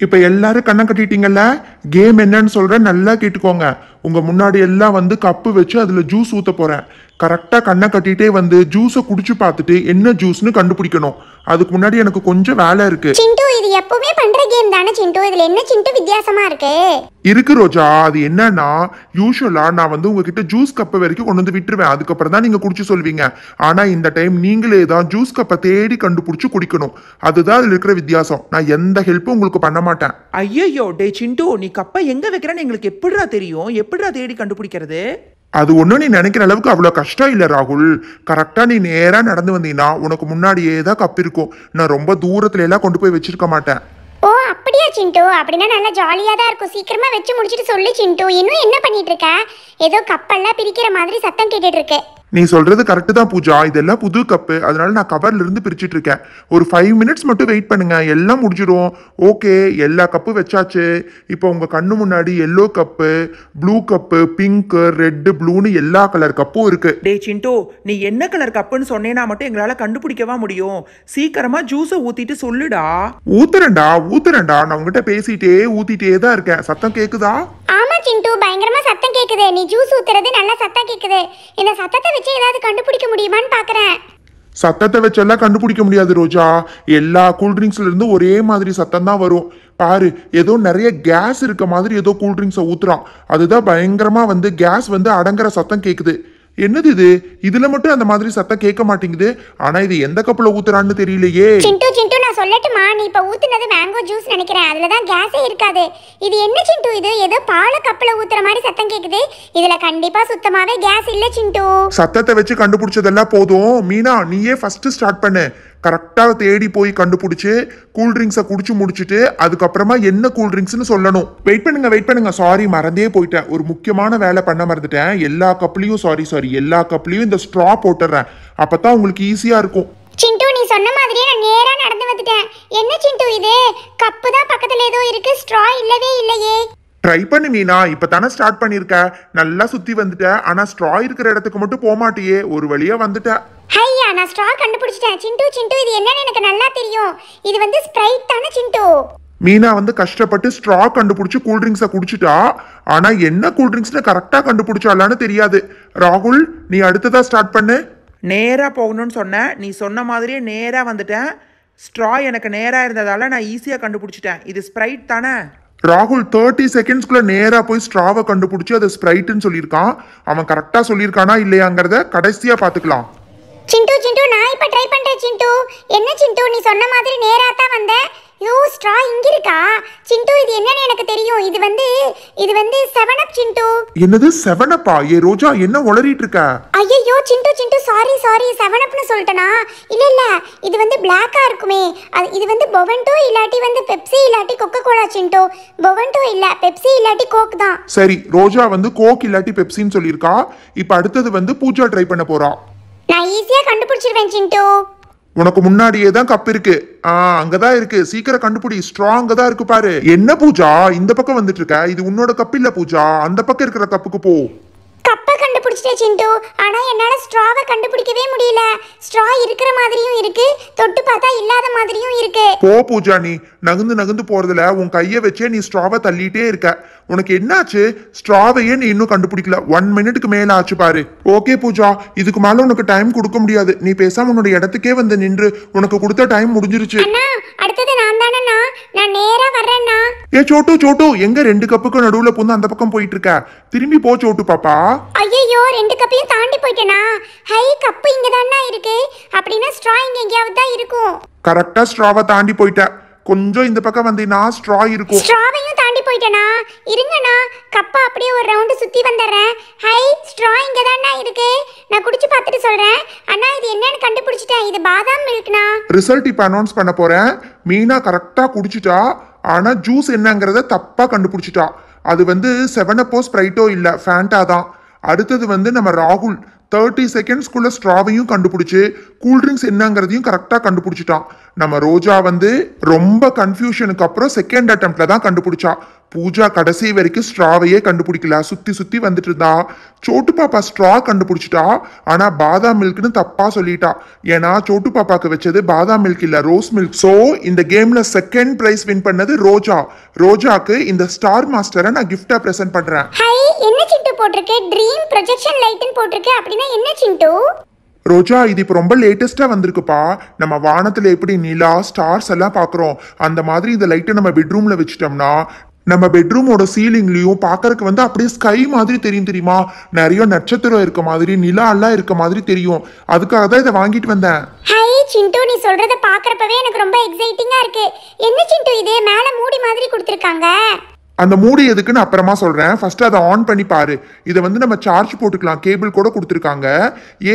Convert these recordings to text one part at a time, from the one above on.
இப்ப எல்லாரும் கண்ணை கட்டிட்டீங்கல்ல, கேம் என்னன்னு சொல்றேன், நல்லா கேட்டுக்கோங்க. உங்க முன்னாடி எல்லாம் வந்து கப்பு வச்சு அதுல ஜூஸ் ஊத்த போறேன். கரெக்டா கண்ணை கட்டிட்டே வந்து ஜூஸை குடிச்சு பார்த்துட்டு என்ன ஜூஸ்னு கண்டுபிடிக்கணும். அதுக்கு முன்னாடி எனக்கு கொஞ்சம் வேலை இருக்கு. சிண்டு, இது எப்பவுமே பண்ற கேம் தானே சிண்டு? இதுல என்ன சிண்டு வித்தியாசமா இருக்கு ரோஜா. அது என்னன்னா, யூஸ்வலா நான் வந்து உங்ககிட்ட ஜூஸ் கப்பை வரைக்கும் கொண்டு வந்து விட்டுருவேன். அதுக்கப்புறம் தான் நீங்க குடிச்சு சொல்வீங்க. ஆனா இந்த டைம் நீங்களே தான் ஜூஸ் கப்பை தேடி கண்டுபிடிச்சு குடிக்கணும். அதுதான் அதுல இருக்கிற வித்தியாசம். நான் எந்த ஹெல்ப்பும் உங்களுக்கு பண்ண மாட்டேன். ஐயோ டே சிண்டு, நீ கப்பை எங்க வைக்கிறன்னு எங்களுக்கு எப்படிடா தெரியும்? எப்படிடா தேடி கண்டுபிடிக்கிறது? அது ஒன்றும் நீ நினைக்கிற அளவுக்கு அவ்வளோ கஷ்டம் இல்லை ராகுல். கரெக்டாக நீ நேராக நடந்து வந்தீங்கன்னா உனக்கு முன்னாடியே தான் கப் இருக்கும். நான் ரொம்ப தூரத்துல எல்லாம் கொண்டு போய் வச்சிருக்க மாட்டேன். ஓ அப்படியா சிண்டு? அப்படின்னா நல்லா ஜாலியா தான் இருக்கும். சீக்கிரமா வச்சு முடிச்சிட்டு சொல்லு சிண்டு. இன்னும் என்ன பண்ணிட்டு இருக்க? ஏதோ கப்பெல்லாம் பிரிக்கிற மாதிரி சத்தம் கேட்டுட்டு இருக்கு. நீ சொல்றது கரெக்டு தான் பூஜா. இதெல்லாம் புது கப்பு, அதனால நான் கவர்ல இருந்து பிரிச்சுட்டு இருக்கேன். ஒரு 5 மினிட்ஸ் மட்டும் வெயிட் பண்ணுங்க, எல்லாம் முடிஞ்சிடும். ஓகே, எல்லா கப்பு வச்சாச்சு. இப்போ உங்க கண்ணு முன்னாடி yellow cup, blue cup, pink, red, ப்ளூன்னு எல்லா கலர் கப்பும் இருக்கு. டே சிண்டு, நீ என்ன கலர் கப்புன்னு சொன்னேன்னா மட்டும் எங்களால கண்டுபிடிக்கவா முடியும்? சீக்கிரமா ஜூஸை ஊத்திட்டு சொல்லுடா. ஊத்துறேன்டா. நான் உங்ககிட்ட பேசிட்டே ஊத்திட்டே தான் இருக்கேன். சத்தம் கேக்குதா? ஆமா சிண்டு, பயங்கரமா சத்தம் கேக்குது. நீ ஜூஸ் ஊத்துறது நல்லா சத்தம் கேக்குது. இந்த சத்தத்தை வச்சு ஏதாவது கண்டுபிடிக்க முடியுமான்னு பாக்குறேன். சத்தத்தை வச்செல்லாம் கண்டுபிடிக்க முடியாது ரோஜா. எல்லா கூல்ட்ரிங்க்ஸ்ல இருந்து ஒரே மாதிரி சத்தம் தான் வரும். பாரு, ஏதோ நிறைய கேஸ் இருக்க மாதிரி ஏதோ கூல்ட்ரிங்க்ஸை ஊத்துறான். அதுதான் பயங்கரமா வந்து கேஸ் வந்து அடங்குற சத்தம் கேக்குது. என்னது இது? இதுல மட்டும் அந்த மாதிரி சத்தம் கேட்க மாட்டேங்குது. ஆனா இது எந்த கப்புல ஊத்துறான்னு தெரியலையே. சிண்டு நான் சொல்லட்டுமா? நீ இப்ப ஊத்துனது மேங்கோ ஜூஸ் நினைக்கிறேன். அதுலதான் கேஸே இருக்காது. இது என்ன சிண்டு? இது ஏதோ பால கப்புல ஊத்துற மாதிரி சத்தம் கேக்குது. இதுல கண்டிப்பா சுத்தமாவே கேஸ் இல்ல சிண்டு. சத்தத்தை வச்சு கண்டுபிடிச்சதெல்லாம் போதும். மீனா, நீயே ஃபர்ஸ்ட் ஸ்டார்ட் பண்ணு. கரெக்டாக தேடி போய் கண்டுபிடிச்சி கூல்ட்ரிங்க்ஸை குடிச்சு முடிச்சுட்டு அதுக்கப்புறமா என்ன கூல்ட்ரிங்க்ஸ்னு சொல்லணும். வெயிட் பண்ணுங்க. சாரி, மறந்தே போயிட்டேன். ஒரு முக்கியமான வேலை பண்ண மறந்துட்டேன். எல்லா கப்லையும் இந்த ஸ்ட்ரா போட்டுறேன். அப்பதான் உங்களுக்கு ஈஸியா இருக்கும். சிண்டு, நீ சொன்ன மாதிரியே நான் நேரா நடந்து வந்துட்டேன். என்ன சிண்டு இது? கப்பு தான் பக்கத்துல ஏதோ இருக்கு, ஸ்ட்ரா இல்லவே இல்லையே. ட்ரை பண்ணு மீனா, இப்பதானே ஸ்டார்ட் பண்ணிருக்க. நல்லா சுத்தி வந்துட்ட. ஆனா ஸ்ட்ரா இருக்கிற இடத்துக்கு மட்டும் போக மாட்டியே. ஒரு வழியா வந்துட்ட. ஹையா, நான் ஸ்ட்ரா கண்டுபிடிச்சிட்டேன். சிண்டு இது என்னன்னு எனக்கு நல்லா தெரியும். இது வந்து ஸ்ப்ரைட் தானே சிண்டு? மீனா வந்து கஷ்டப்பட்டு ஸ்ட்ரா கண்டுபிடிச்சு கூல்ட்ரிங்க்ஸை குடிச்சிட்டா. ஆனா என்ன கூல்ட்ரிங்க்ஸ்னு கரெக்டா கண்டுபிடிச்சாலான்னு தெரியாது. ராகுல், நீ அடுத்ததா ஸ்டார்ட் பண்ணு. நேரா போகணும்னு சொன்னேன். நீ சொன்ன மாதிரியே நேரா வந்துட்டேன். ஸ்ட்ரா எனக்கு நேரா இருந்ததால நான் ஈஸியா கண்டுபிடிச்சிட்டேன். இது ஸ்ப்ரைட் தானே? ராகுல் 30 செகண்ட்ஸ்குள்ள நேரா போய் ஸ்ட்ராவை கண்டுபிடிச்சு அதை ஸ்ப்ரைட்னு சொல்லியிருக்கான். அவன் கரெக்டா சொல்லியிருக்கானா இல்லையாங்கிறத கடைசியா பாத்துக்கலாம். சிண்டு நான் இப்ப ட்ரை பண்றேன் சிண்டு. என்ன சிண்டு, நீ சொன்ன மாதிரி நேரா தான் வந்தேன். யோ, ஸ்ட்ரா இங்க இருக்கா? சிண்டு, இது என்னன்னு எனக்கு தெரியும். இது வந்து 7 அப் சிண்டு. என்னது 7 அப்பா? ஏ ரோஜா, என்ன உளறிட்டு இருக்க? ஐயோ சிண்டு சாரி 7 அப்னு சொல்லிட்டேனா? இல்ல இது வந்து பிளாக்கா இருக்குமே. இது வந்து பொவன்டோ இல்லாட்டி வந்து பெப்சி இல்லாட்டி கொக்கோ கோலா சிண்டு. பொவன்டோ இல்ல, பெப்சி இல்லாட்டி கோக் தான். சரி, ரோஜா வந்து கோக் இல்லாட்டி பெப்சின்னு சொல்லியிருக்கா. இப்ப அடுத்தது வந்து பூஜா ட்ரை பண்ண போறா. நான் ஈஸியா கண்டுபிடிச்சிருவேன் சிண்டு. உனக்கு முன்னாடியே தான் கப் இருக்கு. அங்கதான் இருக்கு. சீக்கிரம் கண்டுபிடி. ஸ்ட்ராங் தான் இருக்கு பாரு. என்ன பூஜா இந்த பக்கம் வந்துட்டு இருக்க? இது உன்னோட கப் இல்ல பூஜா. அந்த பக்கம் இருக்கிற கப்புக்கு போ. கப்பை கண்டுபிடிச்சிட்டேன் சிண்டு. ஆனா என்னால ஸ்ட்ராவை கண்டுபிடிக்கவே முடியல. ஸ்ட்ரா இருக்கிற மாதிரியும் இருக்கு, தொட்டு பார்த்தா இல்லாத மாதிரியும் இருக்கு. போ பூஜா, நீ நகந்து போறதுல உன் கையை வச்சே நீ ஸ்ட்ராவை தள்ளிட்டே இருக்க. உனக்கு என்னாச்சு? ஸ்ட்ராவையே நீ இன்னும் கண்டுபிடிக்கல. 1 மினிட்க்கு மேல ஆச்சு பாரு. ஓகே பூஜா, இதுக்கு மேல உனக்கு டைம் கொடுக்க முடியாது. நீ பேசாம உன்னோட இடத்துக்கே வந்து நின்று. உனக்கு கொடுத்த டைம் முடிஞ்சிருச்சு. அண்ணா, அடுத்தது நான் தானண்ணா. நான் நேரா வர்றேன்னா. ஏ சோட்டு, எங்க 2 கப்புக்கு நடுவுல புந்து அந்த பக்கம் போயிட்டு இருக்க? திரும்பி போ சோட்டு பாப்பா. ஐயோ, 2 கப்பையும் தாண்டி போயிட்டேனா? ஹை, கப்பு இங்க தானா இருக்கு. அப்படின்னா ஸ்ட்ரா இங்க எங்கேயாவது தான் இருக்கும். கரெக்டா ஸ்ட்ராவை தாண்டி போயிட்ட. கொஞ்சம் இந்த பக்கம் வந்தீங்கன்னா ஸ்ட்ரா இருக்கும். ஸ்ட்ராவையும் தாண்டி போயிட்டேனா? இருங்கண்ணா, கப்பை அப்படியே ஒரு ரவுண்டு சுத்தி வந்துடுறேன். ஹை, ஸ்ட்ரா இங்க தானா இருக்கு. நான் குடிச்சு பார்த்துட்டு சொல்றேன். அண்ணா, இது என்னன்னு கண்டுபிடிச்சிட்டேன். இது பாதாம் மில்க்னா. ரிசல்ட் இப்ப அனௌன்ஸ் பண்ண போறேன். மீனா கரெக்டா குடிச்சிட்டா. ஆனா ஜூஸ் என்னங்கறத தப்பா கண்டுபிடிச்சிட்டா. அது வந்து 7 அப்போ ஸ்ப்ரைட்டோ இல்ல, ஃபேண்டா தான். அடுத்தது வந்து நம்ம ராகுல் 30 செகண்ட்ஸ்குள்ள ஸ்ட்ராவையும் கண்டுபிடிச்சு கூல்ட்ரிங்க்ஸ் என்னங்கிறதையும் கரெக்டா கண்டுபிடிச்சிட்டான். நம்ம ரோஜா வந்து ரொம்ப கன்ஃபியூஷனுக்கு அப்புறம் செகண்ட் அட்டெம்ப்ட்ல தான் கண்டுபிடிச்சா. பூஜா கடைசி வரைக்கும் ஸ்ட்ராவையே கண்டுபிடிக்கல, சுத்தி சுத்தி வந்துட்டு இருந்தா. சோட்டு பாப்பா ஸ்ட்ரா கண்டுபிடிச்சிட்டா, ஆனா பாதாம் மில்க்னு தப்பா சொல்லிட்டா. ஏன்னா சோட்டு பாப்பாக்கு வச்சது பாதாம் மில்க் இல்ல, ரோஸ் மில்க். சோ இந்த கேம்ல செகண்ட் பிரைஸ் வின் பண்ணது ரோஜா. ரோஜாக்கு இந்த ஸ்டார் மாஸ்டரை நான் கிஃப்டா பிரசன்ட் பண்றேன். ஹை, என்ன சிண்டு போட்டிருக்கு? ட்ரீம் ப்ரொஜெக்ஷன் லைட்னு போட்டிருக்கு. அப்படின்னா என்ன சிண்டு? ரோஜா, இது இப்போ ரொம்ப லேட்டஸ்டா வந்திருக்குப்பா. நம்ம வானத்துல எப்படி நிலா ஸ்டார்ஸ் எல்லாம் பாக்குறோம், அந்த மாதிரி இந்த லைட்டை நம்ம பெட்ரூம்ல வச்சுட்டோம்னா நம்ம பெட்ரூமோட சீலிங்லயும் பாக்கறதுக்கு வந்து அப்படியே ஸ்கை மாதிரி தெரியும் தெரியுமா? நிறைய நட்சத்திரம் இருக்க மாதிரி, நிலா எல்லாம் இருக்க மாதிரி தெரியும். அதுக்காக தான் இதை வாங்கிட்டு வந்தேன். ஹை சிண்டு, நீ சொல்றத பாக்குறப்பவே எனக்கு ரொம்ப எக்ஸைட்டிங்கா இருக்கு. என்ன சிண்டு இது மேல மூடி மாதிரி கொடுத்திருக்காங்க? அந்த மூடி எதுக்குன்னு அப்புறமா சொல்றேன். ஃபர்ஸ்ட் அதை ஆன் பண்ணி பாரு. இதை வந்து நம்ம சார்ஜ் போட்டுக்கலாம், கேபிள் கூட கொடுத்துருக்காங்க.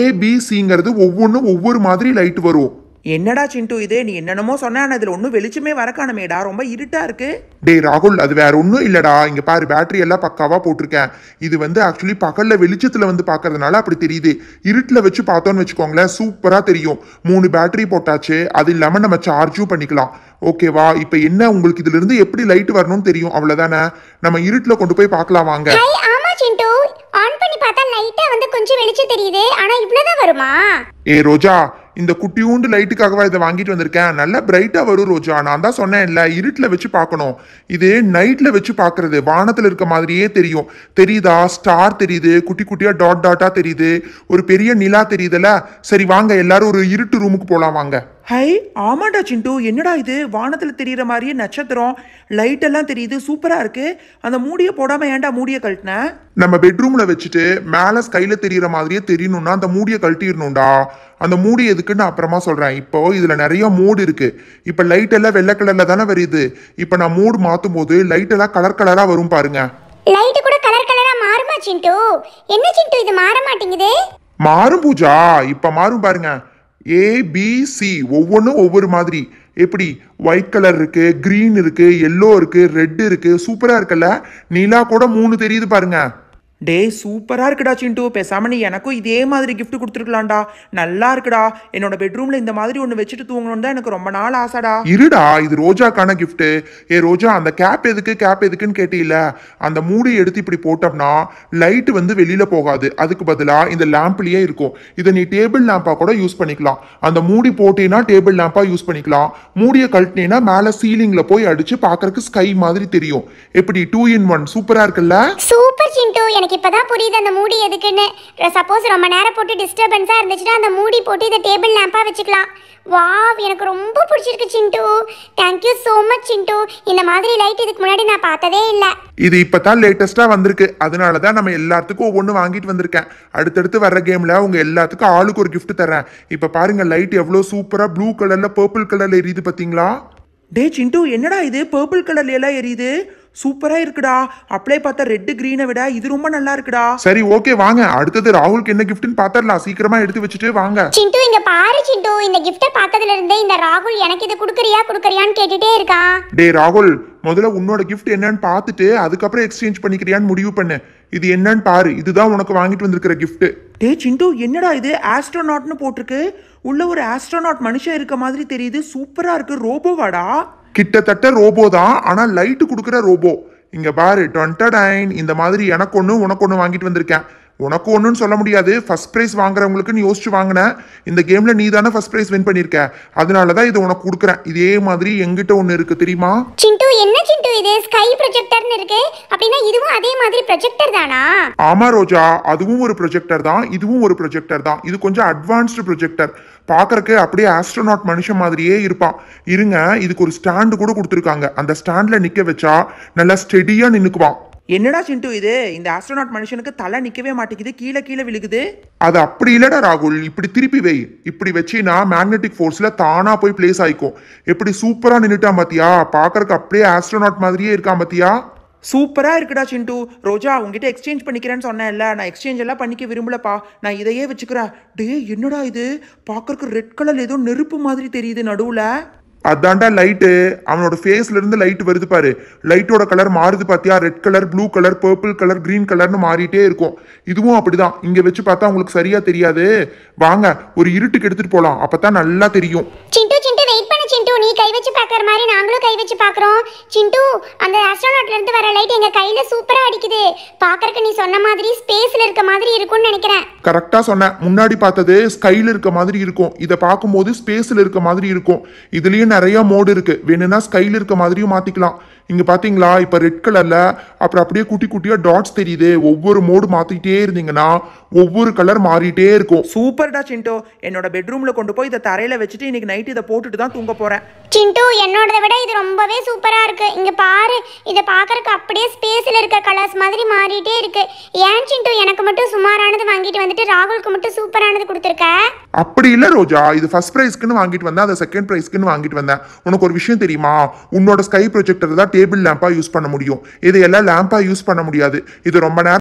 ஏபிசிங்கிறது ஒவ்வொன்றும் ஒவ்வொரு மாதிரி லைட் வரும். என்னடா சிண்டு இது, நீ என்னென்னமோ சொன்ன, ஆனால் இதில் ஒன்றும் வெளிச்சமே வரக்கானமேடா, ரொம்ப இருட்டா இருக்கு. டேய் ராகுல், அது வேற ஒன்றும் இல்லடா. இங்க பாரு, பேட்டரி எல்லாம் பக்காவா போட்டிருக்கேன். இது வந்து ஆக்சுவலி பகல்ல வெளிச்சத்துல வந்து பாக்குறதுனால அப்படி தெரியுது. இருட்டுல வச்சு பார்த்தோன்னு வச்சுக்கோங்களேன், சூப்பரா தெரியும். 3 பேட்டரி போட்டாச்சு, அது இல்லாம நம்ம சார்ஜும் பண்ணிக்கலாம். ஓகேவா? இப்ப என்ன உங்களுக்கு இதுல இருந்து எப்படி லைட் வரணும்னு தெரியும், அவ்வளவுதானே? நம்ம இருட்டுல கொண்டு போய் பார்க்கலாம் வாங்க. ஹை, ஆமா சிண்டு, ஆன் பண்ணி பார்த்தா லைட்டா வந்து கொஞ்சம் வெளிச்சம் தெரியுது. ஆனா இவ்வளவுதான் வருமா? ஏ ரோஜா, இந்த குட்டியூண்டு லைட்டுக்காகவா இதை வாங்கிட்டு வந்திருக்கேன். நல்லா பிரைட்டா வரும் ரோஜா. நான் தான் சொன்னேன் இல்ல, இருட்டுல வச்சு பார்க்கணும். இது நைட்ல வச்சு பார்க்கிறது, வானத்துல இருக்க மாதிரியே தெரியும். தெரியுதா? ஸ்டார் தெரியுது, குட்டி குட்டியா டாட் டாட்டா தெரியுது, ஒரு பெரிய நிலா தெரியுதுல. சரி வாங்க, எல்லாரும் ஒரு இருட்டு ரூமுக்கு போலாம் வாங்க. ஹை, ஆமாண்டா சிண்டு, என்னடா இது, வானத்தில் தெரியுற மாதிரியே நட்சத்திரம் லைட் எல்லாம் தெரியுது, சூப்பரா இருக்கு. அந்த மூடியை போடாம ஏன்டா மூடியை கழட்டின? நம்ம பெட்ரூம்ல வச்சுட்டு மேல ஸ்கைல தெரியற மாதிரியே தெரியணும்னா அந்த மூடியை கழட்டிடணும்டா. அந்த மூடி எதுக்குன்னு அப்புறமா சொல்றேன். இப்போ இதுல நிறைய மோடு இருக்கு. இப்ப லைட் எல்லாம் வெள்ளை கலர்ல தானே வருது. இப்ப நான் மூடு மாத்தும் போது லைட் எல்லாம் கலர் கலரா வரும் பாருங்க. லைட் கூட கலர் கலரா மாறுமா சிண்டு? என்ன சிண்டு இது மாற மாட்டேங்குது? மாறும் பூஜா, இப்ப மாறும் பாருங்க. ஏபிசி ஒவ்வொன்றும் ஒவ்வொரு மாதிரி. எப்படி ஒயிட் கலர் இருக்கு, கிரீன் இருக்கு, எல்லோ இருக்கு, ரெட் இருக்கு. சூப்பரா இருக்குல்ல? நிலா கூட 3 தெரியுது பாருங்க. டேய் சூப்பரா இருக்குடா சிண்டு, பேசாம நீ எனக்கும் இதே மாதிரி gift கொடுத்துருக்கலாம்டா. நல்லா இருக்குடா. என்னோட பெட்ரூம்ல இந்த மாதிரி ஒன்று வச்சுட்டு தூங்கணும்னு தான் எனக்கு ரொம்ப நாள் ஆசைடா. இருடா, இது ரோஜாக்கான gift. ஏ ரோஜா, அந்த கேப் எதுக்குன்னு கேட்டீல? அந்த மூடி எடுத்து இப்படி போட்டோம்னா லைட் வந்து வெளியில போகாது. அதுக்கு பதிலா இந்த லேம்ப்லயே இருக்கும். இதை நீ டேபிள் லேம்பா கூட யூஸ் பண்ணிக்கலாம். அந்த மூடி போட்டீங்கன்னா டேபிள் லேம்பா யூஸ் பண்ணிக்கலாம். மூடியை கழட்டினீங்கன்னா மேல சீலிங்ல போய் அடிச்சு பாக்குறதுக்கு ஸ்கை மாதிரி தெரியும். எப்படி 2 in 1 சூப்பரா இருக்குல்ல? சூப்பர் சிண்டு, எனக்கு இப்பதான் புரியுது அந்த மூடி எதுக்குன்னு. சப்போஸ் ரொம்ப நேரம் போட்டு டிஸ்டர்பன்ஸா இருந்துச்சுன்னா அந்த மூடி போட்டு இதை டேபிள் லேம்பா வச்சுக்கலாம். வாவ், எனக்கு ரொம்ப பிடிச்சிருக்கு சிண்டு. தேங்க்யூ ஸோ மச் சிண்டு. இந்த மாதிரி லைட் இதுக்கு முன்னாடி நான் பார்த்ததே இல்லை. இது இப்பதான் லேட்டஸ்டா வந்திருக்கு. அதனாலதான் நம்ம எல்லாத்துக்கும் ஒவ்வொன்று வாங்கிட்டு வந்திருக்கேன். அடுத்தடுத்து வர்ற கேம்ல உங்க எல்லாத்துக்கும் ஆளுக்கு ஒரு gift தரேன். இப்ப பாருங்க, லைட் எவ்வளவு சூப்பரா ப்ளூ கலர்ல பர்பிள் கலர்ல எரியுது பாத்தீங்களா? டே சிண்டு, என்னடா இது பர்பிள் கலர்ல எல்லாம் எரியுது, சூப்பரா இருக்குடா. அப்படியே பார்த்தா ரெட் கிரீனை விட இது ரொம்ப நல்லா இருக்குடா. சரி ஓகே வாங்க, அடுத்தது ராகுலுக்கு என்ன கிஃப்ட்னு பாத்திரலாம். சீக்கிரமா எடுத்து வச்சுட்டு வாங்க. சிண்டு, இங்க பாரு சிண்டு, இந்த கிஃப்ட்டை பார்த்ததுல இருந்தே இந்த ராகுல் எனக்கு இது குடுக்கறியான்னு கேட்டுட்டே இருக்கான். டே ராகுல், முதல்ல உன்னோட கிஃப்ட் என்னன்னு பார்த்துட்டு அதுக்கப்புறம் எக்ஸ்சேஞ்ச் பண்ணிக்கிறியான்னு முடிவு பண்ணு. இது என்னன்னு பாரு. இதுதான் உனக்கு வாங்கிட்டு வந்திருக்கிற கிஃப்ட். டே சிண்டு, என்னடா இது ஆஸ்ட்ரோநாட்னு போட்டிருக்கு. உள்ள ஒரு ஆஸ்ட்ரோநாட் மனுஷன் இருக்க மாதிரி தெரியுது, சூப்பரா இருக்கு. ரோபோவாடா? கிட்டத்தட்ட ரோபோ தான், ஆனா லைட் கொடுக்குற ரோபோ. இங்க பாரு, 29 இந்த மாதிரி எனக்கு ஒன்று உனக்கு ஒன்று வாங்கிட்டு வந்திருக்கேன். உனக்கு ஒன்றுன்னு சொல்ல முடியாது, ஃபர்ஸ்ட் ப்ரைஸ் வாங்குறவங்களுக்குன்னு யோசிச்சு வாங்கினேன். இந்த கேம்ல நீ தானே ஃபர்ஸ்ட் ப்ரைஸ் வின் பண்ணிருக்க, அதனால தான் இது உனக்கு கொடுக்குறேன். இதே மாதிரி எங்கிட்ட ஒன்று இருக்கு தெரியுமா? சிண்டு, என்ன சிண்டு இது ஸ்கை ப்ரொஜெக்டர்னு இருக்கு? அப்படின்னா இதுவும் அதே மாதிரி ப்ரொஜெக்டர் தானா? ஆமா ரோஜா, அதுவும் ஒரு ப்ரொஜெக்டர் தான், இதுவும் ஒரு ப்ரொஜெக்டர் தான். இது கொஞ்சம் அட்வான்ஸ்டு ப்ரொஜெக்டர். பார்க்கறக்கு அப்படியே ஆஸ்ட்ரோநாட் மனுஷன் மாதிரியே இருப்பான். இருங்க, இதுக்கு ஒரு ஸ்டாண்டு கூட கொடுத்துருக்காங்க. அந்த ஸ்டாண்ட்ல நிக்க வச்சா நல்லா ஸ்டெடியா நின்னுக்குவான். என்னடா சிண்டு இது, இந்த ஆஸ்ட்ரோநாட் மனுஷனுக்கு தலை நிக்கவே மாட்டேங்குது, கீழே கீழே விழுகுது. அது அப்படி இல்லடா ராகுல், இப்படி திருப்பி வை. இப்படி வச்சினா மேக்னெட்டிக் ஃபோர்ஸ்ல தானா போய் பிளேஸ் ஆயிக்கும். எப்படி சூப்பரா நின்னுட்டான் பாத்தியா? பார்க்கறக்கு அப்படியே ஆஸ்ட்ரோநாட் மாதிரியே இருக்கான் பாத்தியா? சூப்பரா இருக்குடா சிண்டு. ரோஜா, உங்ககிட்ட எக்ஸ்சேஞ்ச் பண்ணிக்கிறேன்னு சொன்னேன்ல, நான் எக்ஸ்சேஞ்ச் எல்லாம் பண்ணிக்க விரும்பலப்பா, நான் இதையே வச்சுக்கிறேன். டே என்னடா இது, பார்க்கறக்கு ரெட் கலர் ஏதோ நெருப்பு மாதிரி தெரியுது நடுவுல. அதான்டா லைட்டு. அவனோட ஃபேஸ்ல இருந்து லைட் வருது பாரு. லைட்டோட கலர் மாறுது பாத்தியா? Red colour, blue colour, purple colour, green கலர்னு மாறிட்டே இருக்கும். இதுவும் அப்படிதான். இங்க வச்சு பார்த்தா உங்களுக்கு சரியா தெரியாது. வாங்க, ஒரு இருட்டுக்கு எடுத்துட்டு போலாம், அப்பதான் நல்லா தெரியும். சிண்டு வெயிட் பண்ணு சிண்டு, நீ கை வச்சு பார்க்குற மாதிரி நாங்களும் கை வச்சு பார்க்குறோம். சிண்டு, அந்த ஆஸ்ட்ரோநாட்ல இருந்து வர லைட் எங்க கையில சூப்பரா அடிக்குது. பார்க்கறக்கு நீ சொன்ன மாதிரி ஸ்பேஸ்ல இருக்க மாதிரி இருக்கும்னு நினைக்கிறேன். கரெக்டா சொன்னேன். முன்னாடி பார்த்தது ஸ்கைல இருக்க மாதிரி இருக்கும், இதை பார்க்கும்போது ஸ்பேஸ்ல இருக்க மாதிரி இருக்கும். இதுலயும் நிறைய மோடு இருக்கு, வேணும்னா ஸ்கைல இருக்க மாதிரியும் மாத்திக்கலாம். இங்க பாத்தீங்களா, இப்ப ரெட் கலர்ல அப்புறம் அப்படியே குட்டி குட்டியா டாட்ஸ் தெரியுது. ஒவ்வொரு மோடு மாத்திட்டே இருந்தீங்கன்னா ஒவ்வொரு கலர் மாறிட்டே இருக்கும். சூப்பர்டா சிண்டோ. என்னோட பெட்ரூம்ல கொண்டு போய் இதை தரையில வச்சுட்டு இன்னைக்கு நைட் இதை போட்டுட்டு தான் தூங்க போறேன். சிண்டு, என்னோடதை விட இது ரொம்பவே சூப்பரா இருக்கு. இங்க பாரு, இதை பார்க்கறக்கு அப்படியே ஸ்பேஸ்ல இருக்க கலர்ஸ் மாதிரி மாறிட்டே இருக்கு. ஏன் சிண்டு எனக்கு மட்டும் சுமாரானது வாங்கிட்டு வந்துட்டு ராகுலுக்கு மட்டும் சூப்பரானது கொடுத்துருக்க? அப்படி இல்ல ரோஜா, இது ஃபர்ஸ்ட் பிரைஸ்க்குன்னு வாங்கிட்டு வந்தேன், அதை செகண்ட் பிரைஸ்க்குன்னு வாங்கிட்டு வந்தேன். உனக்கு ஒரு விஷயம் தெரியுமா, உன்னோட ஸ்கை ப்ரொஜெக்டர் தான் டேபிள் லேம்பா யூஸ் பண்ண முடியும், இதையெல்லாம் லேம்பா யூஸ் பண்ண முடியாது. இது ரொம்ப நேரம்